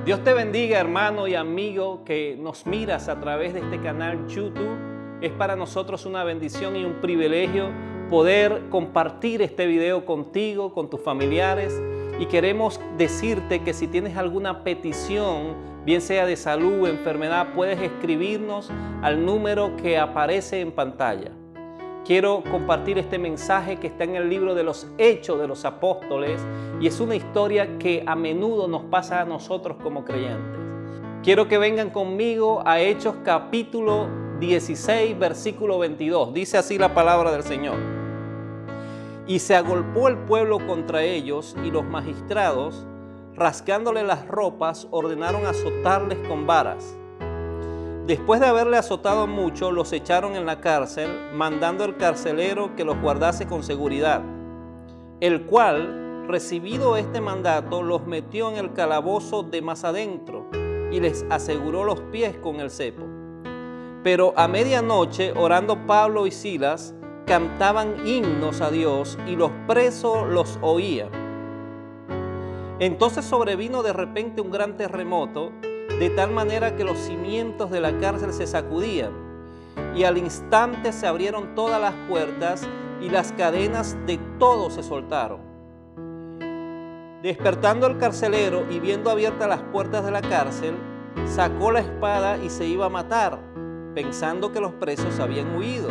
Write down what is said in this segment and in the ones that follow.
Dios te bendiga, hermano y amigo que nos miras a través de este canal YouTube. Es para nosotros una bendición y un privilegio poder compartir este video contigo, con tus familiares. Y queremos decirte que si tienes alguna petición, bien sea de salud o enfermedad, puedes escribirnos al número que aparece en pantalla. Quiero compartir este mensaje que está en el libro de los Hechos de los Apóstoles y es una historia que a menudo nos pasa a nosotros como creyentes. Quiero que vengan conmigo a Hechos capítulo 16, versículo 22. Dice así la palabra del Señor. Y se agolpó el pueblo contra ellos y los magistrados, rasgándole las ropas, ordenaron azotarles con varas. Después de haberle azotado mucho, los echaron en la cárcel, mandando al carcelero que los guardase con seguridad, el cual, recibido este mandato, los metió en el calabozo de más adentro y les aseguró los pies con el cepo. Pero a medianoche, orando Pablo y Silas, cantaban himnos a Dios y los presos los oían. Entonces sobrevino de repente un gran terremoto, de tal manera que los cimientos de la cárcel se sacudían, y al instante se abrieron todas las puertas y las cadenas de todos se soltaron. Despertando el carcelero y viendo abiertas las puertas de la cárcel, sacó la espada y se iba a matar, pensando que los presos habían huido.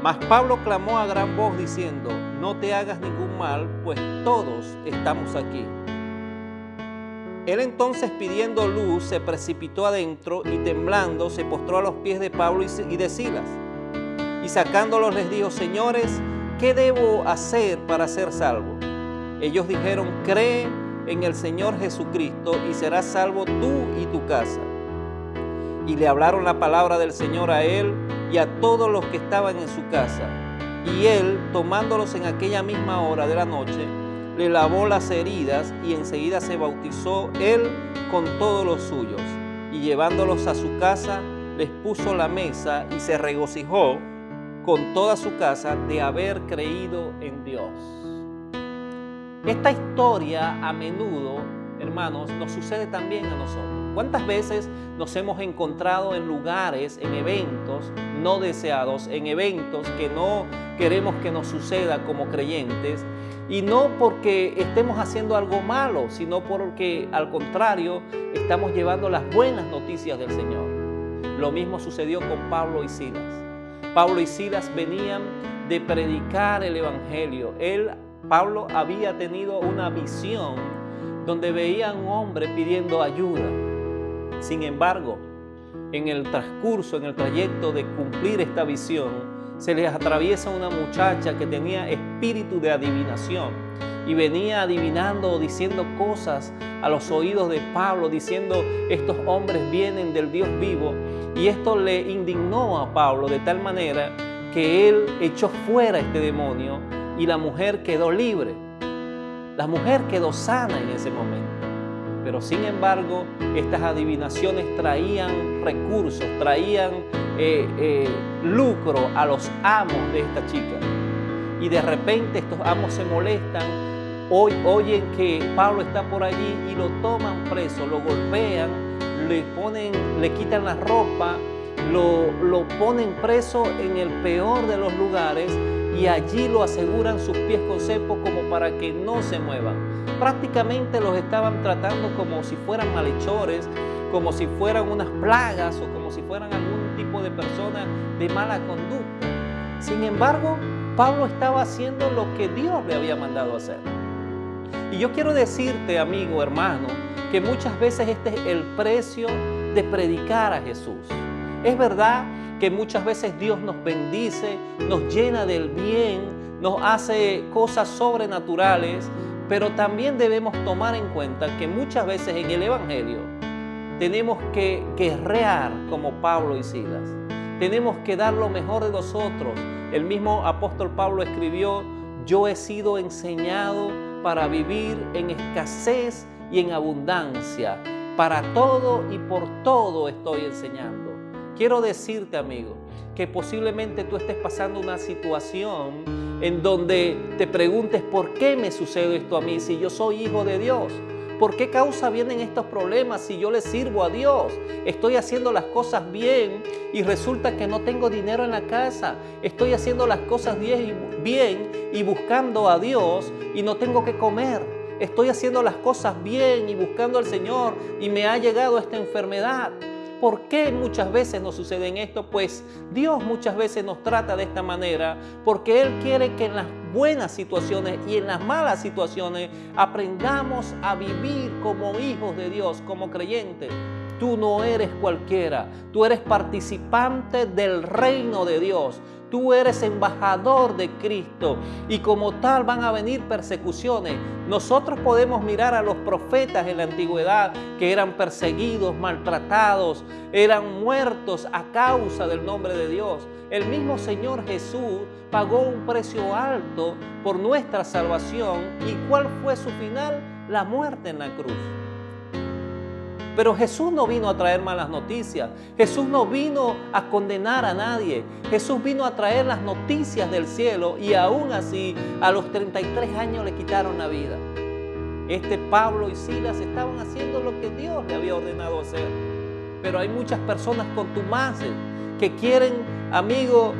Mas Pablo clamó a gran voz diciendo: no te hagas ningún mal, pues todos estamos aquí. Él entonces, pidiendo luz, se precipitó adentro y temblando se postró a los pies de Pablo y de Silas. Y sacándolos les dijo: señores, ¿qué debo hacer para ser salvo? Ellos dijeron: cree en el Señor Jesucristo y serás salvo tú y tu casa. Y le hablaron la palabra del Señor a él y a todos los que estaban en su casa. Y él, tomándolos en aquella misma hora de la noche, le lavó las heridas y enseguida se bautizó él con todos los suyos. Y llevándolos a su casa, les puso la mesa y se regocijó con toda su casa de haber creído en Dios. Esta historia a menudo, hermanos, nos sucede también a nosotros. ¿Cuántas veces nos hemos encontrado en lugares, en eventos no deseados, en eventos que no queremos que nos suceda como creyentes? Y no porque estemos haciendo algo malo, sino porque al contrario estamos llevando las buenas noticias del Señor. Lo mismo sucedió con Pablo y Silas. Pablo y Silas venían de predicar el Evangelio. Pablo había tenido una visión donde veía a un hombre pidiendo ayuda. Sin embargo, en el transcurso, en el trayecto de cumplir esta visión, se les atraviesa una muchacha que tenía espíritu de adivinación y venía adivinando, diciendo cosas a los oídos de Pablo, diciendo: estos hombres vienen del Dios vivo. Y esto le indignó a Pablo de tal manera que él echó fuera este demonio y la mujer quedó libre. La mujer quedó sana en ese momento. Pero sin embargo, estas adivinaciones traían recursos, traían lucro a los amos de esta chica. Y de repente estos amos se molestan, oyen que Pablo está por allí y lo toman preso, lo golpean, le quitan la ropa, lo ponen preso en el peor de los lugares y allí lo aseguran sus pies con cepo como para que no se muevan. Prácticamente los estaban tratando como si fueran malhechores, como si fueran unas plagas o como si fueran algún tipo de persona de mala conducta. Sin embargo, Pablo estaba haciendo lo que Dios le había mandado hacer. Y yo quiero decirte, amigo, hermano, que muchas veces este es el precio de predicar a Jesús. Es verdad que muchas veces Dios nos bendice, nos llena del bien, nos hace cosas sobrenaturales, pero también debemos tomar en cuenta que muchas veces en el Evangelio tenemos que guerrear como Pablo y Silas. Tenemos que dar lo mejor de nosotros. El mismo apóstol Pablo escribió: yo he sido enseñado para vivir en escasez y en abundancia. Para todo y por todo estoy enseñando. Quiero decirte, amigo, que posiblemente tú estés pasando una situación en donde te preguntes, ¿por qué me sucede esto a mí si yo soy hijo de Dios? ¿Por qué causa vienen estos problemas si yo le sirvo a Dios? Estoy haciendo las cosas bien y resulta que no tengo dinero en la casa. Estoy haciendo las cosas bien y buscando a Dios y no tengo que comer. Estoy haciendo las cosas bien y buscando al Señor y me ha llegado esta enfermedad. ¿Por qué muchas veces nos sucede esto? Pues Dios muchas veces nos trata de esta manera porque Él quiere que en las buenas situaciones y en las malas situaciones aprendamos a vivir como hijos de Dios, como creyentes. Tú no eres cualquiera, tú eres participante del reino de Dios. Tú eres embajador de Cristo y como tal van a venir persecuciones. Nosotros podemos mirar a los profetas en la antigüedad que eran perseguidos, maltratados, eran muertos a causa del nombre de Dios. El mismo Señor Jesús pagó un precio alto por nuestra salvación. ¿Y cuál fue su final? La muerte en la cruz. Pero Jesús no vino a traer malas noticias. Jesús no vino a condenar a nadie. Jesús vino a traer las noticias del cielo y aún así a los 33 años le quitaron la vida. Pablo y Silas estaban haciendo lo que Dios le había ordenado hacer. Pero hay muchas personas contumaces que quieren, amigo,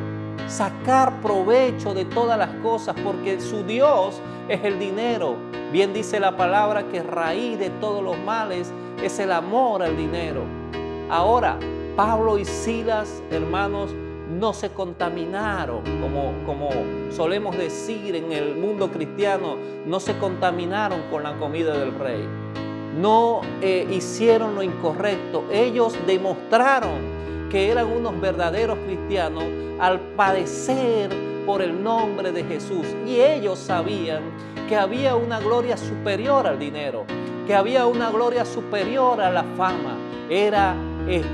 sacar provecho de todas las cosas porque su Dios es el dinero. Bien dice la palabra que raíz de todos los males es el amor al dinero. Ahora, Pablo y Silas, hermanos, no se contaminaron, como solemos decir en el mundo cristiano, no se contaminaron con la comida del rey. No hicieron lo incorrecto. Ellos demostraron que eran unos verdaderos cristianos al padecer por el nombre de Jesús. Y ellos sabían que había una gloria superior al dinero, que había una gloria superior a la fama. Era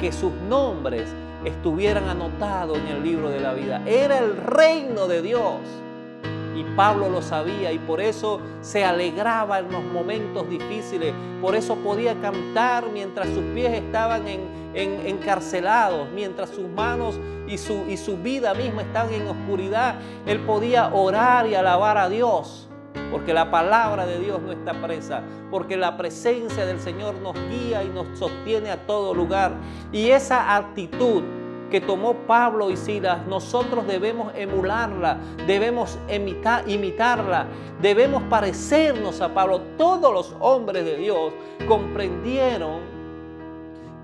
que sus nombres estuvieran anotados en el libro de la vida. Era el reino de Dios. Y Pablo lo sabía y por eso se alegraba en los momentos difíciles. Por eso podía cantar mientras sus pies estaban encarcelados, mientras sus manos y su vida misma estaban en oscuridad. Él podía orar y alabar a Dios. Porque la palabra de Dios no está presa, porque la presencia del Señor nos guía y nos sostiene a todo lugar. Y esa actitud que tomó Pablo y Silas, nosotros debemos emularla, debemos imitarla, debemos parecernos a Pablo. Todos los hombres de Dios comprendieron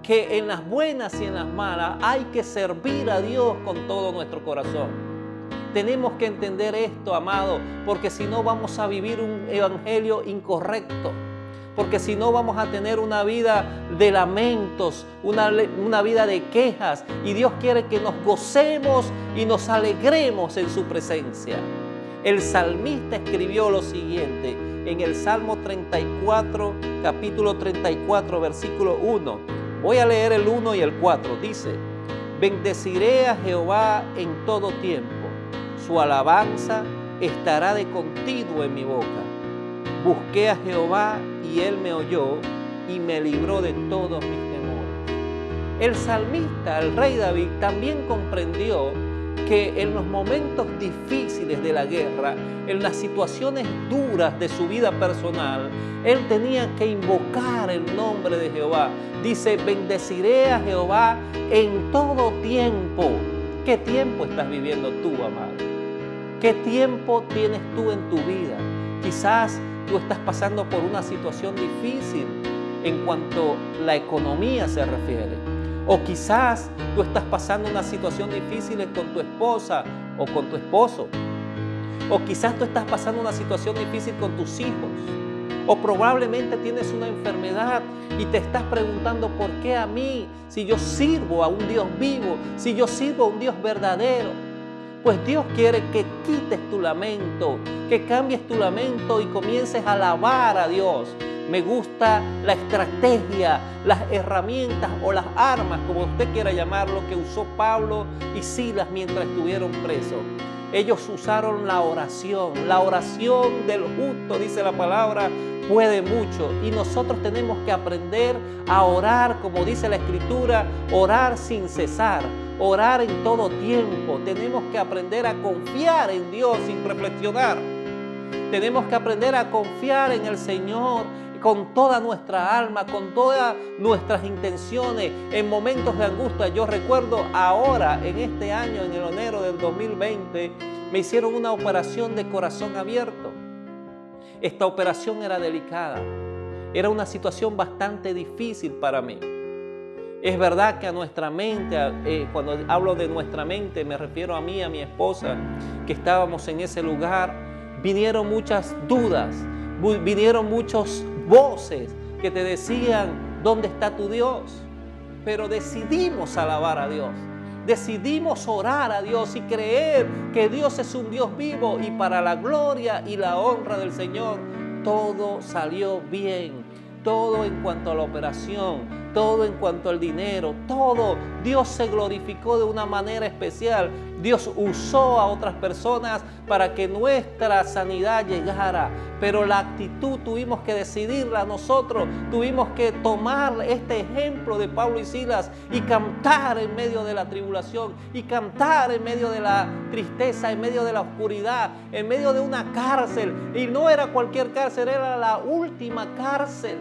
que en las buenas y en las malas hay que servir a Dios con todo nuestro corazón. Tenemos que entender esto, amado, porque si no vamos a vivir un evangelio incorrecto. Porque si no vamos a tener una vida de lamentos, una vida de quejas. Y Dios quiere que nos gocemos y nos alegremos en su presencia. El salmista escribió lo siguiente en el Salmo 34, capítulo 34, versículo 1. Voy a leer el 1 y el 4. Dice: bendeciré a Jehová en todo tiempo. Su alabanza estará de continuo en mi boca. Busqué a Jehová y Él me oyó y me libró de todos mis temores. El salmista, el rey David, también comprendió que en los momentos difíciles de la guerra, en las situaciones duras de su vida personal, él tenía que invocar el nombre de Jehová. Dice: bendeciré a Jehová en todo tiempo. ¿Qué tiempo estás viviendo tú, amado? ¿Qué tiempo tienes tú en tu vida? Quizás tú estás pasando por una situación difícil en cuanto a la economía se refiere. O quizás tú estás pasando una situación difícil con tu esposa o con tu esposo. O quizás tú estás pasando una situación difícil con tus hijos. O probablemente tienes una enfermedad y te estás preguntando: ¿por qué a mí? Si yo sirvo a un Dios vivo, si yo sirvo a un Dios verdadero. Pues Dios quiere que quites tu lamento, que cambies tu lamento y comiences a alabar a Dios. Me gusta la estrategia, las herramientas o las armas, como usted quiera llamarlo, que usó Pablo y Silas mientras estuvieron presos. Ellos usaron la oración del justo, dice la palabra, puede mucho. Y nosotros tenemos que aprender a orar, como dice la Escritura, orar sin cesar. orar en todo tiempo. Tenemos que aprender a confiar en Dios sin reflexionar. Tenemos que aprender a confiar en el Señor con toda nuestra alma, con todas nuestras intenciones en momentos de angustia. Yo recuerdo ahora, en este año, en enero del 2020, me hicieron una operación de corazón abierto. Esta operación era delicada. Era una situación bastante difícil para mí. Es verdad que a nuestra mente, cuando hablo de nuestra mente, me refiero a mí, a mi esposa, que estábamos en ese lugar, vinieron muchas dudas, vinieron muchas voces que te decían, ¿dónde está tu Dios? Pero decidimos alabar a Dios, decidimos orar a Dios y creer que Dios es un Dios vivo, y para la gloria y la honra del Señor, todo salió bien. Todo en cuanto a la operación, todo en cuanto al dinero, todo. Dios se glorificó de una manera especial. Dios usó a otras personas para que nuestra sanidad llegara. Pero la actitud tuvimos que decidirla nosotros. Tuvimos que tomar este ejemplo de Pablo y Silas y cantar en medio de la tribulación, y cantar en medio de la tristeza, en medio de la oscuridad, en medio de una cárcel. Y no era cualquier cárcel, era la última cárcel,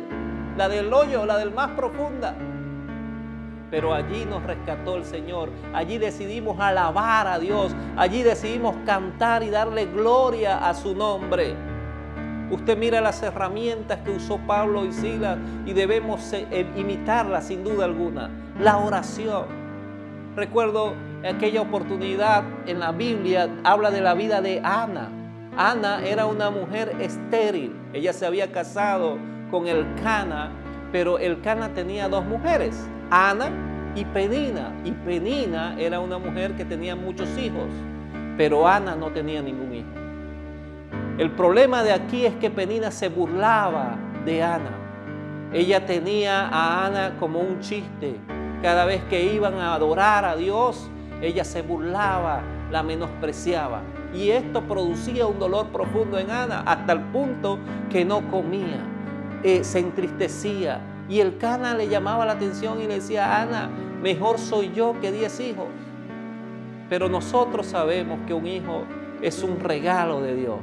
la del hoyo, la del más profunda. Pero allí nos rescató el Señor. Allí decidimos alabar a Dios. Allí decidimos cantar y darle gloria a su nombre. Usted mira las herramientas que usó Pablo y Silas y debemos imitarlas sin duda alguna. La oración. Recuerdo aquella oportunidad en la Biblia, habla de la vida de Ana. Ana era una mujer estéril. Ella se había casado con Elcana, pero Elcana tenía dos mujeres, Ana y Penina. Y Penina era una mujer que tenía muchos hijos, pero Ana no tenía ningún hijo. El problema de aquí es que Penina se burlaba de Ana. Ella tenía a Ana como un chiste. Cada vez que iban a adorar a Dios, ella se burlaba, la menospreciaba. Y esto producía un dolor profundo en Ana, hasta el punto que no comía. Se entristecía, y Elcana le llamaba la atención y le decía, Ana, mejor soy yo que 10 hijos. Pero nosotros sabemos que un hijo es un regalo de Dios,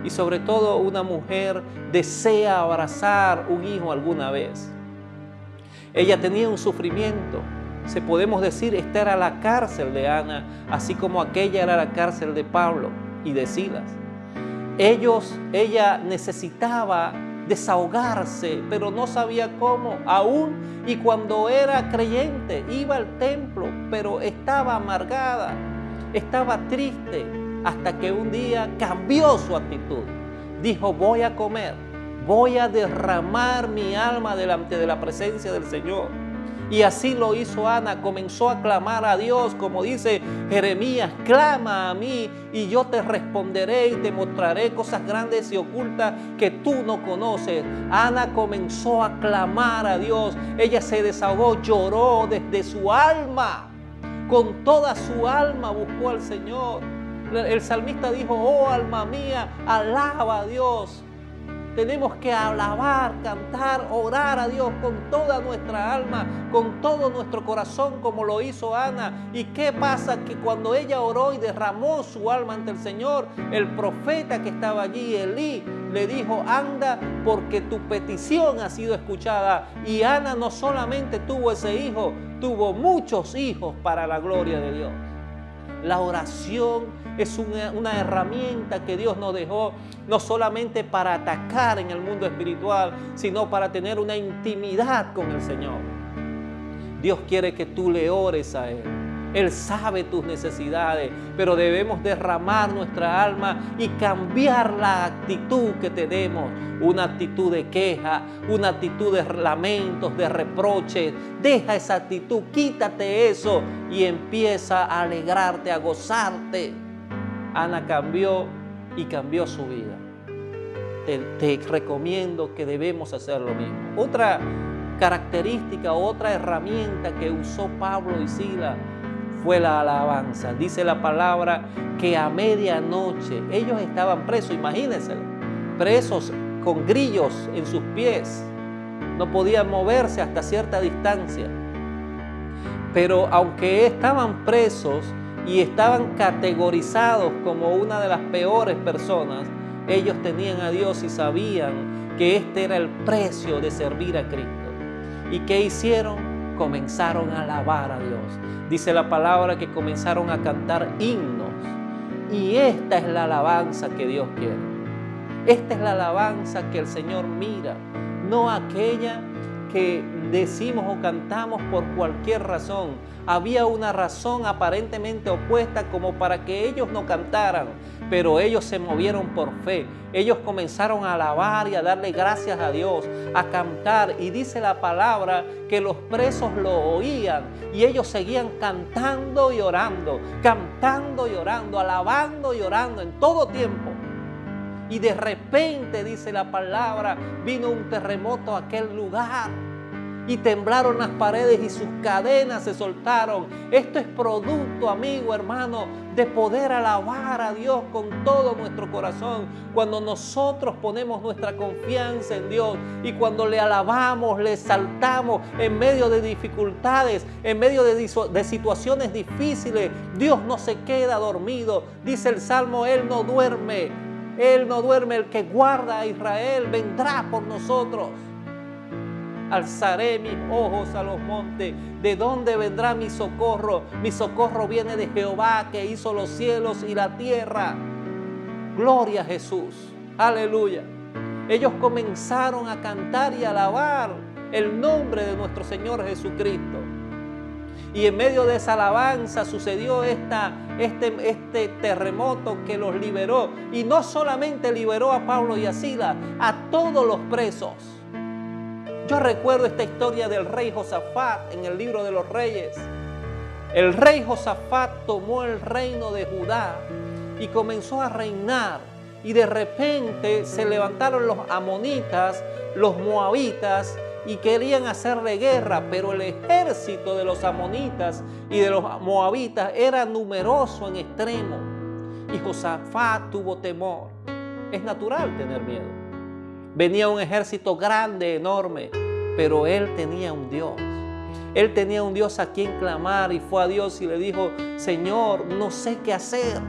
y sobre todo una mujer desea abrazar un hijo alguna vez. Ella tenía un sufrimiento, podemos decir, esta era la cárcel de Ana, así como aquella era la cárcel de Pablo y de Silas. Ella necesitaba desahogarse, pero no sabía cómo, aún y cuando era creyente, iba al templo, pero estaba amargada, estaba triste, hasta que un día cambió su actitud. Dijo, voy a comer, voy a derramar mi alma delante de la presencia del Señor. Y así lo hizo Ana, comenzó a clamar a Dios, como dice Jeremías, clama a mí y yo te responderé y te mostraré cosas grandes y ocultas que tú no conoces. Ana comenzó a clamar a Dios, ella se desahogó, lloró desde su alma, con toda su alma buscó al Señor. El salmista dijo, oh alma mía, alaba a Dios. Tenemos que alabar, cantar, orar a Dios con toda nuestra alma, con todo nuestro corazón, como lo hizo Ana. ¿Y qué pasa? Que cuando ella oró y derramó su alma ante el Señor, el profeta que estaba allí, Elí, le dijo, anda, porque tu petición ha sido escuchada. Y Ana no solamente tuvo ese hijo, tuvo muchos hijos para la gloria de Dios. La oración es una herramienta que Dios nos dejó, no solamente para atacar en el mundo espiritual, sino para tener una intimidad con el Señor. Dios quiere que tú le ores a Él. Él sabe tus necesidades, pero debemos derramar nuestra alma y cambiar la actitud que tenemos. Una actitud de queja, una actitud de lamentos, de reproches. Deja esa actitud, quítate eso y empieza a alegrarte, a gozarte. Ana cambió y cambió su vida. Te recomiendo que debemos hacer lo mismo. Otra característica, otra herramienta que usó Pablo y Silas fue la alabanza. Dice la palabra que a medianoche ellos estaban presos, imagínense, presos con grillos en sus pies, no podían moverse hasta cierta distancia. Pero aunque estaban presos y estaban categorizados como una de las peores personas, ellos tenían a Dios y sabían que este era el precio de servir a Cristo. ¿Y qué hicieron? Comenzaron a alabar a Dios. Dice la palabra que comenzaron a cantar himnos. Y esta es la alabanza que Dios quiere. Esta es la alabanza que el Señor mira, no aquella que decimos o cantamos por cualquier razón. Había una razón aparentemente opuesta como para que ellos no cantaran, pero ellos se movieron por fe. Ellos comenzaron a alabar y a darle gracias a Dios, a cantar, y dice la palabra que los presos lo oían y ellos seguían cantando y orando, alabando y orando en todo tiempo. Y de repente, dice la palabra, vino un terremoto a aquel lugar y temblaron las paredes y sus cadenas se soltaron. Esto es producto, amigo, hermano, de poder alabar a Dios con todo nuestro corazón. Cuando nosotros ponemos nuestra confianza en Dios y cuando le alabamos, le exaltamos en medio de dificultades, en medio de situaciones difíciles, Dios no se queda dormido. Dice el Salmo, Él no duerme. Él no duerme, el que guarda a Israel vendrá por nosotros. Alzaré mis ojos a los montes. ¿De dónde vendrá mi socorro? Mi socorro viene de Jehová, que hizo los cielos y la tierra. Gloria a Jesús. Aleluya. Ellos comenzaron a cantar y a alabar el nombre de nuestro Señor Jesucristo. Y en medio de esa alabanza sucedió este terremoto que los liberó. Y no solamente liberó a Pablo y a Silas, a todos los presos. Yo recuerdo esta historia del rey Josafat en el libro de los Reyes. El rey Josafat tomó el reino de Judá y comenzó a reinar. Y de repente se levantaron los amonitas, los moabitas, y querían hacerle guerra, pero el ejército de los amonitas y de los moabitas era numeroso en extremo. Y Josafat tuvo temor. Es natural tener miedo. Venía un ejército grande, enorme, pero él tenía un Dios. Él tenía un Dios a quien clamar y fue a Dios y le dijo, Señor, no sé qué hacer.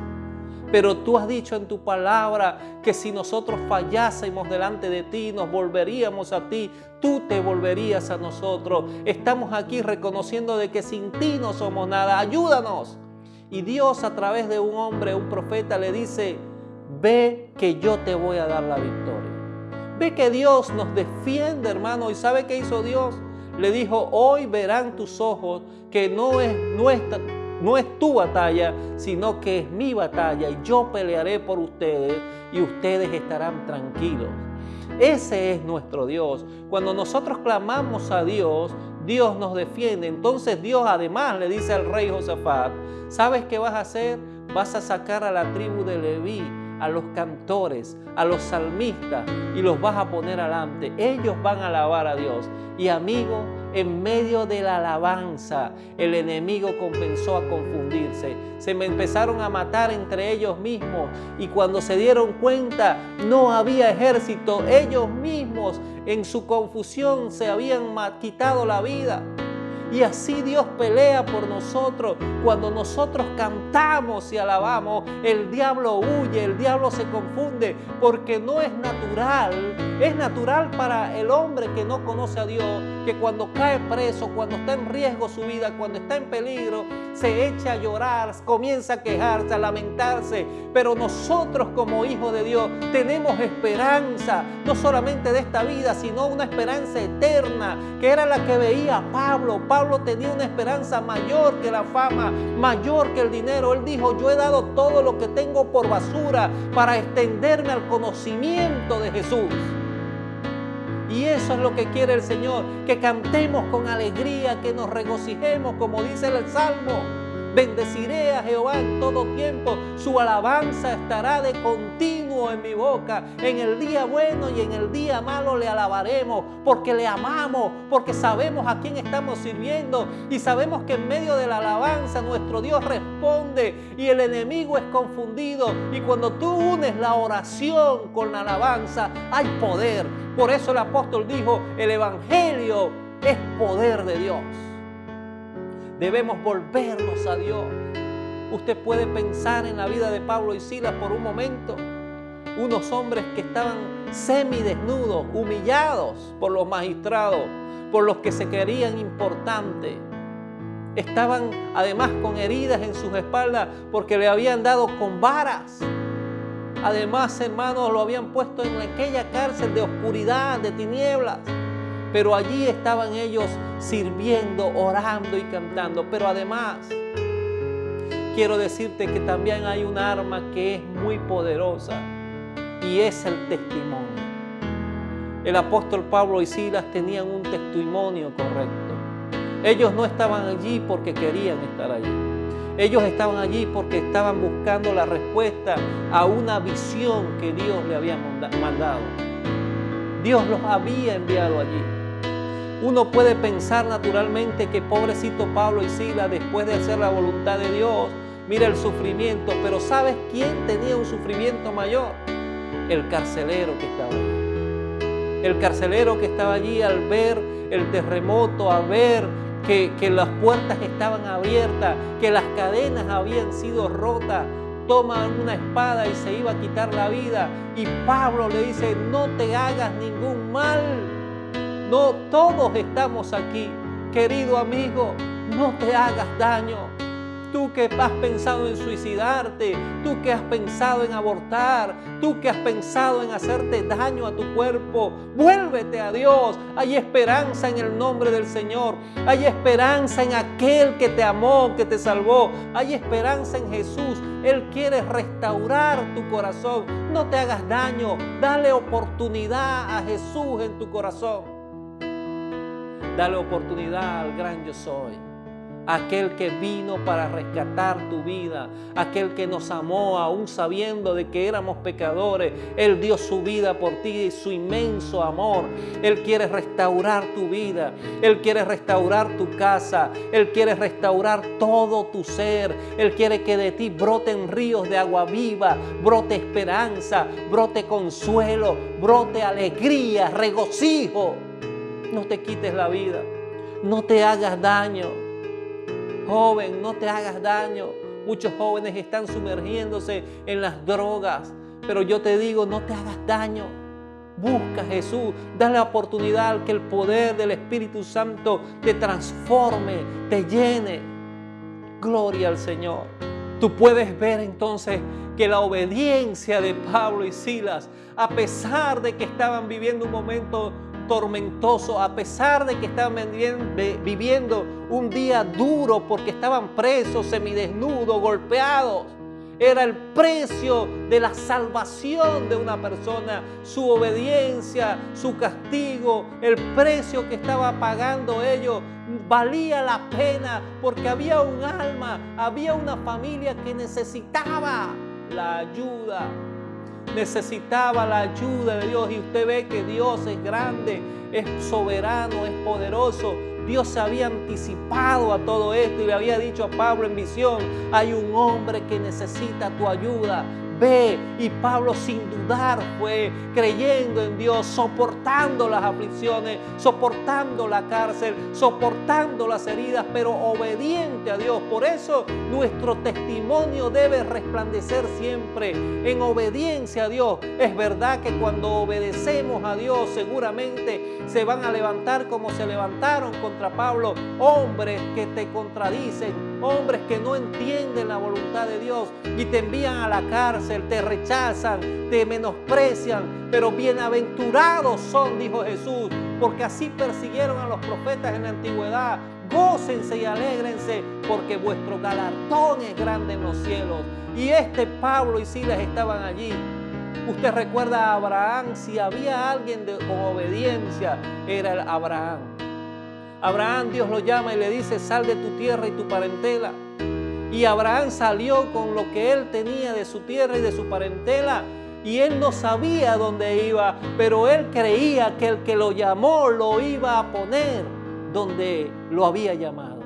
Pero tú has dicho en tu palabra que si nosotros fallásemos delante de ti, nos volveríamos a ti, tú te volverías a nosotros. Estamos aquí reconociendo de que sin ti no somos nada. Ayúdanos. Y Dios a través de un hombre, un profeta, le dice, ve que yo te voy a dar la victoria. Ve que Dios nos defiende, hermano. ¿Y sabe qué hizo Dios? Le dijo, hoy verán tus ojos que no es tu batalla, sino que es mi batalla y yo pelearé por ustedes y ustedes estarán tranquilos. Ese es nuestro Dios. Cuando nosotros clamamos a Dios, Dios nos defiende. Entonces Dios además le dice al rey Josafat, ¿sabes qué vas a hacer? Vas a sacar a la tribu de Leví, a los cantores, a los salmistas y los vas a poner adelante. Ellos van a alabar a Dios. Y amigo, en medio de la alabanza, el enemigo comenzó a confundirse. Se me empezaron a matar entre ellos mismos y cuando se dieron cuenta no había ejército. Ellos mismos en su confusión se habían quitado la vida. Y así Dios pelea por nosotros. Cuando nosotros cantamos y alabamos, el diablo huye, el diablo se confunde, porque no es natural. Es natural para el hombre que no conoce a Dios, que cuando cae preso, cuando está en riesgo su vida, cuando está en peligro, se echa a llorar, comienza a quejarse, a lamentarse. Pero nosotros como hijos de Dios tenemos esperanza, no solamente de esta vida, sino una esperanza eterna, que era la que veía Pablo. Pablo tenía una esperanza mayor que la fama, mayor que el dinero. Él dijo, yo he dado todo lo que tengo por basura para extenderme al conocimiento de Jesús. Y eso es lo que quiere el Señor, que cantemos con alegría, que nos regocijemos, como dice el Salmo. Bendeciré a Jehová en todo tiempo, su alabanza estará de continuo en mi boca. En el día bueno y en el día malo le alabaremos, porque le amamos, porque sabemos a quién estamos sirviendo y sabemos que en medio de la alabanza nuestro Dios responde y el enemigo es confundido. Y cuando tú unes la oración con la alabanza, hay poder. Por eso el apóstol dijo, el evangelio es poder de Dios. Debemos volvernos a Dios. Usted puede pensar en la vida de Pablo y Silas por un momento. Unos hombres que estaban semidesnudos, humillados por los magistrados, por los que se creían importantes. Estaban además con heridas en sus espaldas porque le habían dado con varas. Además, hermanos, lo habían puesto en aquella cárcel de oscuridad, de tinieblas. Pero allí estaban ellos sirviendo, orando y cantando. Pero además, quiero decirte que también hay un arma que es muy poderosa y es el testimonio. El apóstol Pablo y Silas tenían un testimonio correcto. Ellos no estaban allí porque querían estar allí. Ellos estaban allí porque estaban buscando la respuesta a una visión que Dios le había mandado. Dios los había enviado allí. Uno puede pensar naturalmente que pobrecito Pablo y Silas, después de hacer la voluntad de Dios, mira el sufrimiento, pero ¿sabes quién tenía un sufrimiento mayor? El carcelero que estaba allí. El carcelero que estaba allí al ver el terremoto, al ver que las puertas estaban abiertas, que las cadenas habían sido rotas, toma una espada y se iba a quitar la vida. Y Pablo le dice, no te hagas ningún mal. No, todos estamos aquí, querido amigo, no te hagas daño. Tú que has pensado en suicidarte, tú que has pensado en abortar, tú que has pensado en hacerte daño a tu cuerpo, vuélvete a Dios. Hay esperanza en el nombre del Señor. Hay esperanza en aquel que te amó, que te salvó. Hay esperanza en Jesús. Él quiere restaurar tu corazón. No te hagas daño. Dale oportunidad a Jesús en tu corazón. Dale oportunidad al gran yo soy. Aquel que vino para rescatar tu vida, aquel que nos amó aún sabiendo de que éramos pecadores. Él dio su vida por ti y su inmenso amor. Él quiere restaurar tu vida, Él quiere restaurar tu casa, Él quiere restaurar todo tu ser. Él quiere que de ti broten ríos de agua viva, brote esperanza, brote consuelo, brote alegría, regocijo. No te quites la vida, no te hagas daño. Joven, no te hagas daño. Muchos jóvenes están sumergiéndose en las drogas, pero yo te digo, no te hagas daño. Busca a Jesús, dale la oportunidad que el poder del Espíritu Santo te transforme, te llene. Gloria al Señor. Tú puedes ver entonces que la obediencia de Pablo y Silas, a pesar de que estaban viviendo un momento tormentoso, a pesar de que estaban viviendo un día duro porque estaban presos, semidesnudos, golpeados, era el precio de la salvación de una persona, su obediencia, su castigo, el precio que estaba pagando ellos valía la pena porque había un alma, había una familia que necesitaba la ayuda. Necesitaba la ayuda de Dios y usted ve que Dios es grande, es soberano, es poderoso. Dios se había anticipado a todo esto y le había dicho a Pablo en visión, hay un hombre que necesita tu ayuda. Ve, y Pablo sin dudar fue creyendo en Dios, soportando las aflicciones, soportando la cárcel, soportando las heridas, pero obediente a Dios. Por eso nuestro testimonio debe resplandecer siempre en obediencia a Dios. Es verdad que cuando obedecemos a Dios seguramente se van a levantar como se levantaron contra Pablo, hombres que te contradicen, hombres que no entienden la voluntad de Dios y te envían a la cárcel, te rechazan, te menosprecian, pero bienaventurados son, dijo Jesús, porque así persiguieron a los profetas en la antigüedad. Gócense y alégrense, porque vuestro galardón es grande en los cielos. Y Pablo y Silas estaban allí. Usted recuerda a Abraham, si había alguien con obediencia, era el Abraham. Abraham, Dios lo llama y le dice, sal de tu tierra y tu parentela. Y Abraham salió con lo que él tenía de su tierra y de su parentela. Y él no sabía dónde iba, pero él creía que el que lo llamó lo iba a poner donde lo había llamado.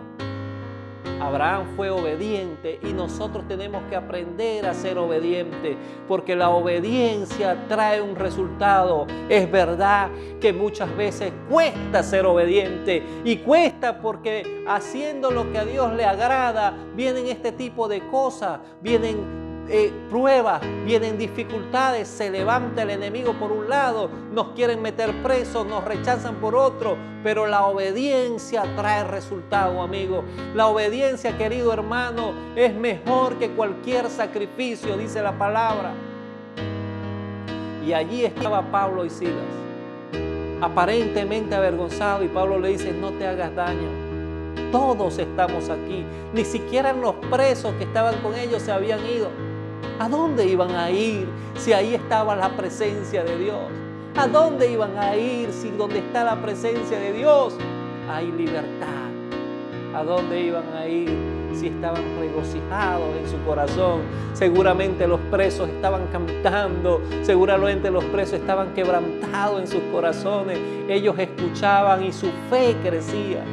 Abraham fue obediente y nosotros tenemos que aprender a ser obedientes, porque la obediencia trae un resultado. Es verdad que muchas veces cuesta ser obediente y cuesta porque haciendo lo que a Dios le agrada vienen este tipo de cosas, vienen pruebas, vienen dificultades, se levanta el enemigo por un lado, nos quieren meter presos, nos rechazan por otro, pero la obediencia trae resultado, amigo. La obediencia, querido hermano, es mejor que cualquier sacrificio, dice la palabra. Y allí estaba Pablo y Silas, aparentemente avergonzados, y Pablo le dice: no te hagas daño. Todos estamos aquí. Ni siquiera los presos que estaban con ellos se habían ido. ¿A dónde iban a ir si ahí estaba la presencia de Dios? ¿A dónde iban a ir si donde está la presencia de Dios hay libertad? ¿A dónde iban a ir si estaban regocijados en su corazón? Seguramente los presos estaban cantando, seguramente los presos estaban quebrantados en sus corazones. Ellos escuchaban y su fe crecía.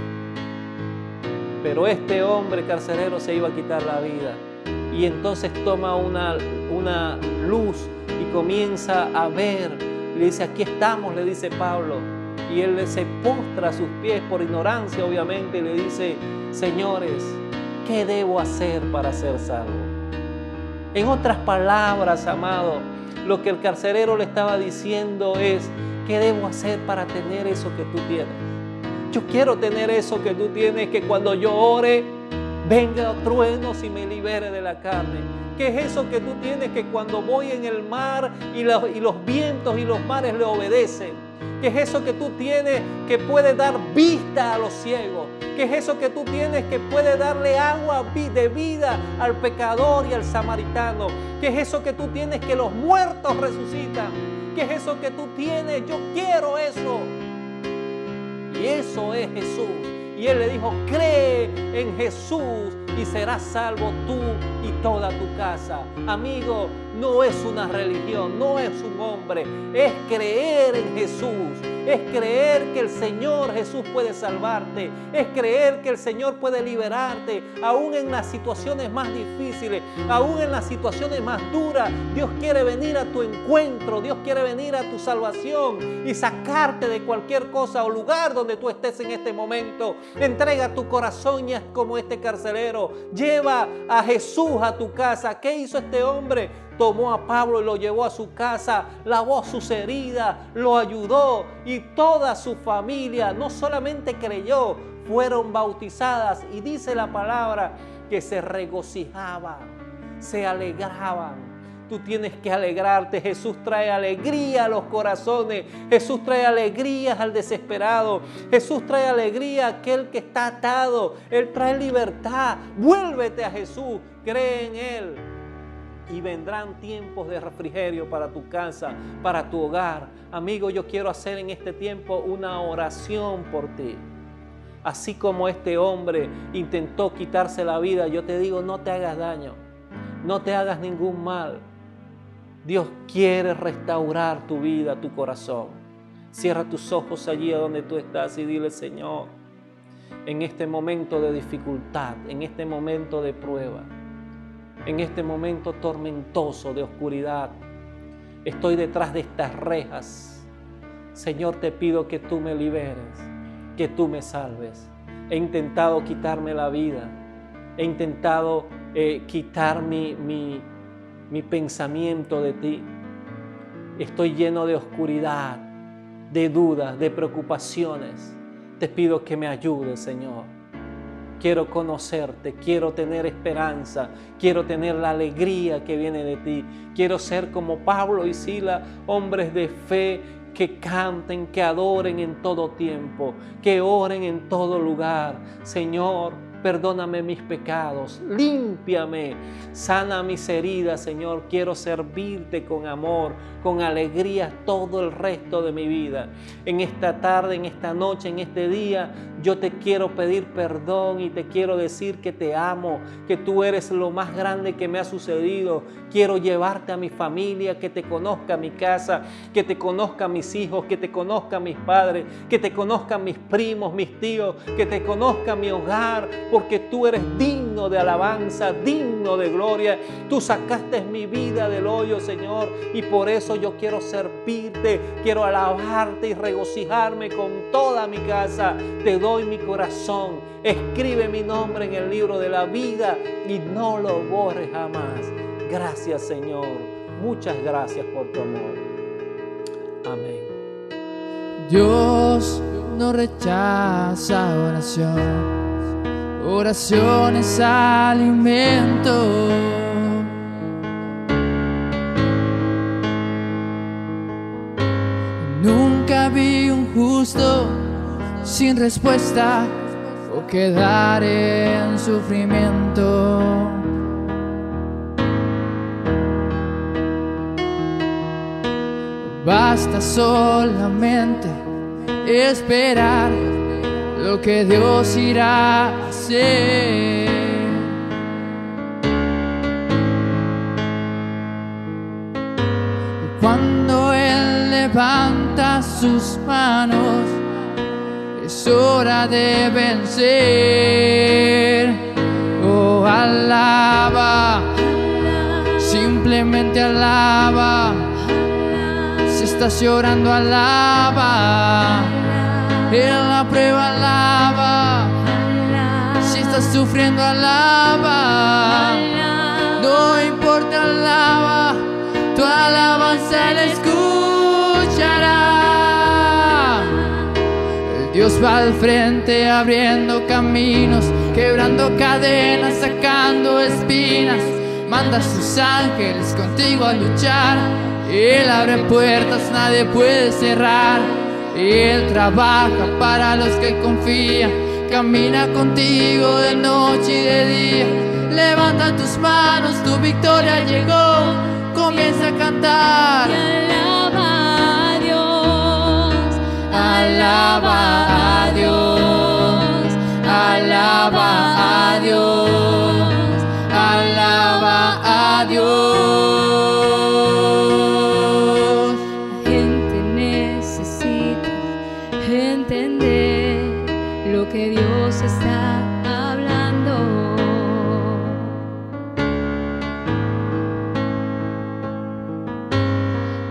Pero este hombre carcelero se iba a quitar la vida. Y entonces toma una luz y comienza a ver. Y le dice: aquí estamos, le dice Pablo. Y él se postra a sus pies por ignorancia, obviamente, y le dice: señores, ¿qué debo hacer para ser salvo? En otras palabras, amado, lo que el carcelero le estaba diciendo es: ¿qué debo hacer para tener eso que tú tienes? Yo quiero tener eso que tú tienes, que cuando yo ore, venga truenos y me libere de la carne. ¿Qué es eso que tú tienes, que cuando voy en el mar y los vientos y los mares le obedecen? ¿Qué es eso que tú tienes que puede dar vista a los ciegos? ¿Qué es eso que tú tienes que puede darle agua de vida al pecador y al samaritano? ¿Qué es eso que tú tienes que los muertos resucitan? ¿Qué es eso que tú tienes? Yo quiero eso. Y eso es Jesús. Y él le dijo: cree en Jesús y serás salvo tú y toda tu casa. Amigo, no es una religión, no es un hombre, es creer en Jesús, es creer que el Señor Jesús puede salvarte, es creer que el Señor puede liberarte, aún en las situaciones más difíciles, aún en las situaciones más duras. Dios quiere venir a tu encuentro, Dios quiere venir a tu salvación y sacarte de cualquier cosa o lugar donde tú estés en este momento. Entrega tu corazón y haz como este carcelero. Lleva a Jesús a tu casa. ¿Qué hizo este hombre? Tomó a Pablo y lo llevó a su casa, lavó sus heridas, lo ayudó, y toda su familia no solamente creyó, fueron bautizadas, y dice la palabra que se regocijaban, se alegraban. Tú tienes que alegrarte. Jesús trae alegría a los corazones. Jesús trae alegrías al desesperado. Jesús trae alegría a aquel que está atado. Él trae libertad. Vuélvete a Jesús. Cree en Él. Y vendrán tiempos de refrigerio para tu casa, para tu hogar. Amigo, yo quiero hacer en este tiempo una oración por ti. Así como este hombre intentó quitarse la vida, yo te digo: no te hagas daño. No te hagas ningún mal. Dios quiere restaurar tu vida, tu corazón. Cierra tus ojos allí donde tú estás y dile: Señor, en este momento de dificultad, en este momento de prueba, en este momento tormentoso de oscuridad, estoy detrás de estas rejas. Señor, te pido que tú me liberes, que tú me salves. He intentado quitarme la vida, he intentado quitar mi pensamiento de ti. Estoy lleno de oscuridad, de dudas, de preocupaciones. Te pido que me ayudes, Señor. Quiero conocerte, quiero tener esperanza, quiero tener la alegría que viene de ti. Quiero ser como Pablo y Silas, hombres de fe, que canten, que adoren en todo tiempo, que oren en todo lugar. Señor, perdóname mis pecados, límpiame, sana mis heridas, Señor. Quiero servirte con amor, con alegría todo el resto de mi vida. En esta tarde, en esta noche, en este día, yo te quiero pedir perdón y te quiero decir que te amo, que tú eres lo más grande que me ha sucedido. Quiero llevarte a mi familia, que te conozca mi casa, que te conozcan mis hijos, que te conozcan mis padres, que te conozcan mis primos, mis tíos, que te conozca mi hogar, porque tú eres digno de alabanza, digno de gloria. Tú sacaste mi vida del hoyo, Señor, y por eso yo quiero servirte, quiero alabarte y regocijarme con toda mi casa. Te doy mi corazón, escribe mi nombre en el libro de la vida y no lo borres jamás. Gracias, Señor, muchas gracias por tu amor. Amén. Dios no rechaza oración, oración es alimento. Nunca vi un justo sin respuesta o quedar en sufrimiento. Basta solamente esperar lo que Dios irá a hacer. Cuando Él levanta sus manos, es hora de vencer. Oh, alaba, simplemente alaba. Si estás llorando, alaba. En la prueba, alaba. Si estás sufriendo, alaba. No importa, alaba. Tu alabanza Él escuchará. El Dios va al frente abriendo caminos, quebrando cadenas, sacando espinas. Manda a sus ángeles contigo a luchar. Él abre puertas, nadie puede cerrar. Él trabaja para los que confían. Camina contigo de noche y de día. Levanta tus manos, tu victoria llegó. Comienza a cantar. Y alaba a Dios, Alaba a Dios, alaba a Dios, alaba a Dios. La gente necesita entender lo que Dios está hablando.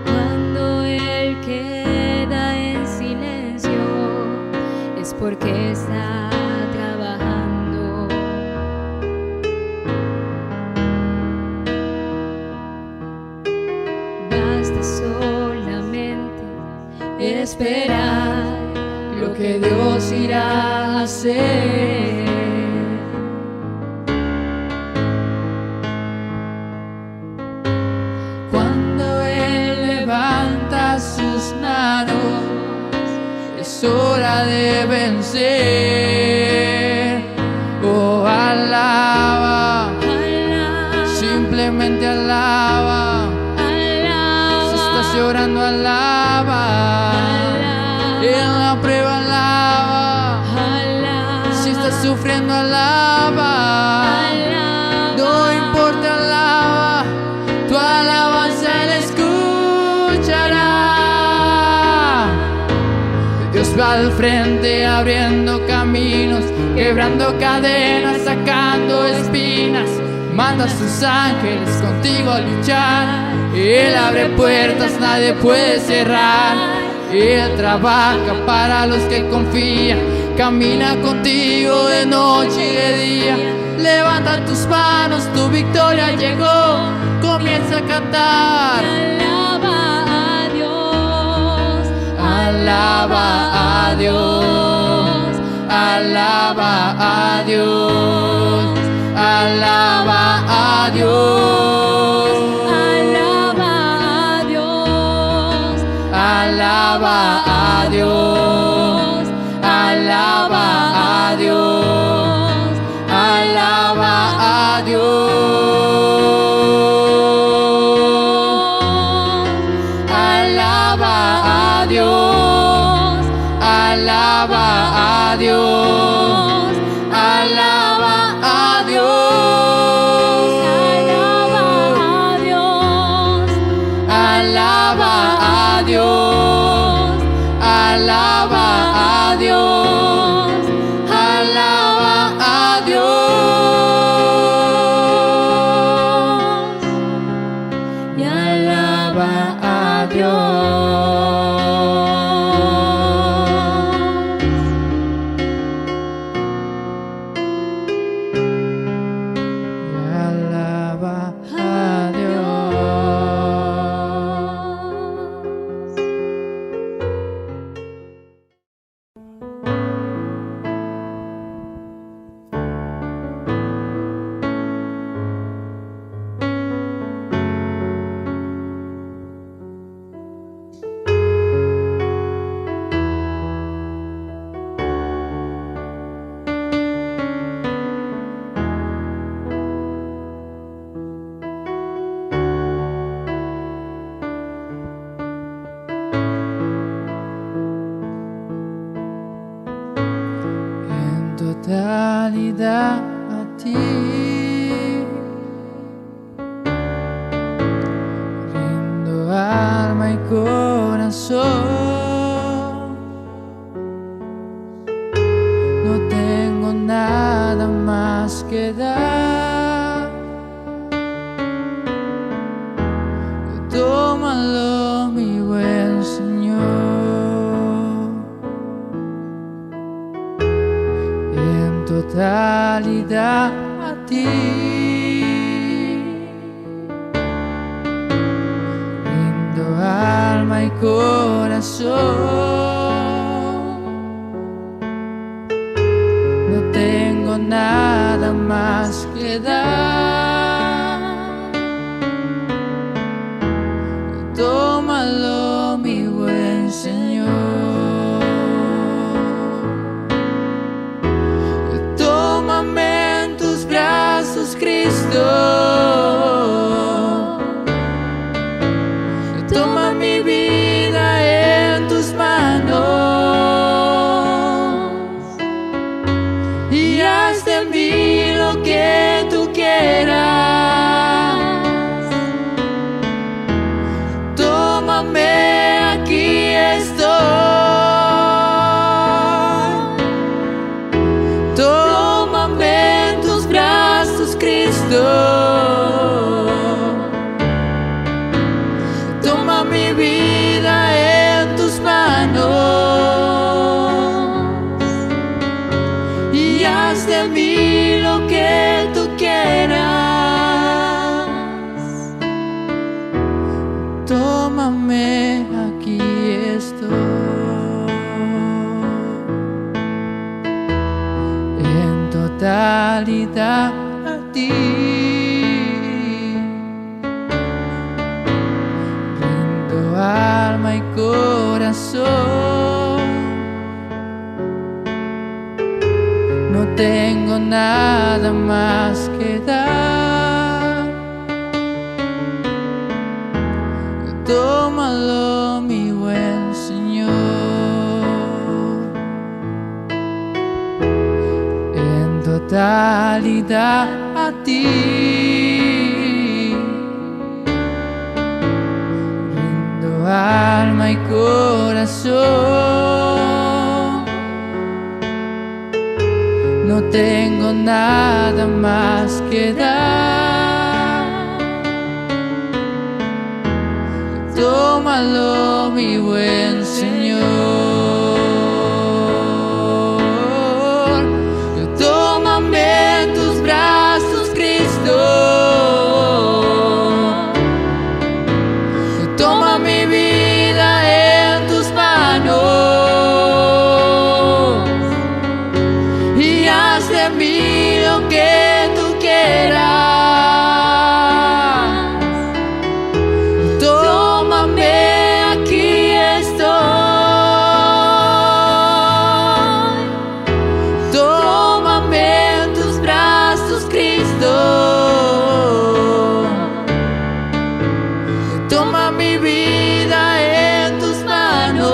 Cuando Él queda en silencio es porque está trabajando. Basta solamente esperar Lo que Dios irá a hacer. Cuando Él levanta sus manos, es hora de vencer. Oh, alaba, simplemente alaba. Si estás llorando, alaba. En la prueba, alaba. Si estás sufriendo, alaba. No importa, alaba. Tu alabanza Él escuchará. Dios va al frente abriendo caminos, quebrando cadenas, sacando espinas. Manda a sus ángeles contigo a luchar. Él abre puertas, nadie puede cerrar. Él trabaja para los que confían. Camina contigo de noche y de día. Levanta tus manos, tu victoria llegó. Comienza a cantar. Alaba a Dios, Alaba a Dios, alaba a Dios, alaba a Dios, alaba a Dios, alaba a Dios, alaba a Dios, alaba a Dios, alaba a Dios, alaba a a Dios, alaba a Dios, alaba a Dios, alaba a Dios, alaba a Dios, y alaba a Dios. Totalidad a ti, rindo alma y corazón, no tengo nada más que dar, tómalo mi buen Señor. Totalidad a ti, rindo alma y corazón, no tengo nada más que dar, tómalo mi buen Señor. Cristo, toma mi vida en tus manos y haz de mí lo que tú quieras. Tómame, aquí estoy. Tómame en tus brazos, Cristo. Toma mi vida en tus manos y haz de mí lo que tú quieras. Tómame, aquí estoy. En totalidad a ti, rindo alma y corazón, no tengo nada más que dar, tómalo mi buen Señor. En totalidad a ti, rindo alma y corazón, no tengo nada más que dar, tómalo mi buen Señor. Tómame en tus brazos, Cristo. Toma mi vida en tus manos y haz de mí lo que tú quieras. Tómame, aquí estoy. Tómame en tus brazos, Cristo. Toma mi vida en tus manos